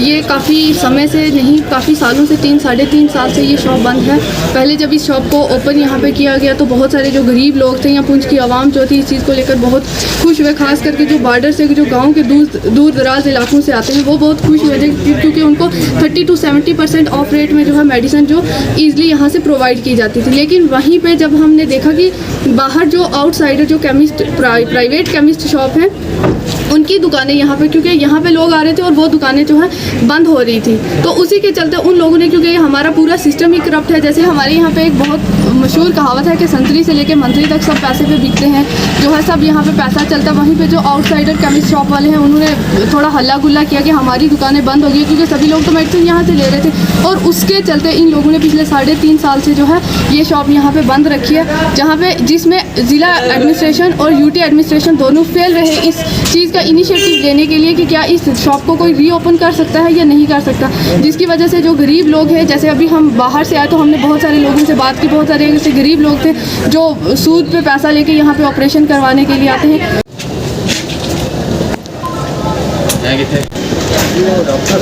ये काफ़ी समय से नहीं, काफ़ी सालों से 3-3.5 साल से ये शॉप बंद है। पहले जब इस शॉप को ओपन यहाँ पे किया गया तो बहुत सारे जो गरीब लोग थे या पुंछ की आवाम जो थी इस चीज़ को लेकर बहुत खुश हुए। खास करके जो बॉर्डर से जो गांव के दूर दराज इलाकों से आते हैं वो बहुत खुश हुए थे, क्योंकि उनको 30 से 70% ऑफ रेट में जो है मेडिसिन जो ईज़िली यहाँ से प्रोवाइड की जाती थी। लेकिन वहीं पर जब हमने देखा कि बाहर जो आउटसाइडर जो केमिस्ट प्राइवेट केमिस्ट शॉप हैं उनकी दुकानें यहाँ पे, क्योंकि यहाँ पे लोग आ रहे थे और वो दुकानें जो है बंद हो रही थी, तो उसी के चलते उन लोगों ने, क्योंकि हमारा पूरा सिस्टम ही करप्ट है। जैसे हमारे यहाँ पे एक बहुत मशहूर कहावत है कि संतरी से लेके मंत्री तक सब पैसे पे बिकते हैं, जो है सब यहाँ पे पैसा चलता है। वहीं पे जो आउटसाइडर केमिस्ट शॉप वाले हैं उन्होंने थोड़ा हल्ला गुल्ला किया कि हमारी दुकानें बंद हो गई, क्योंकि सभी लोग तो मेडिसिन यहाँ से ले रहे थे। और उसके चलते इन लोगों ने पिछले 3.5 साल से जो है ये शॉप यहाँ पर बंद रखी है, जहाँ पे जिसमें ज़िला एडमिनिस्ट्रेशन और यूटी एडमिनिस्ट्रेशन दोनों फेल रहे इस चीज़ का इनिशिएटिव लेने के लिए कि क्या इस शॉप को कोई रीओपन कर सकता है या नहीं कर सकता, जिसकी वजह से जो गरीब लोग हैं, जैसे अभी हम बाहर से आए तो हमने बहुत सारे लोगों से बात की, बहुत सारे ऐसे गरीब लोग थे जो सूद पे पैसा लेके यहाँ पे ऑपरेशन करवाने के लिए आते हैं। डॉक्टर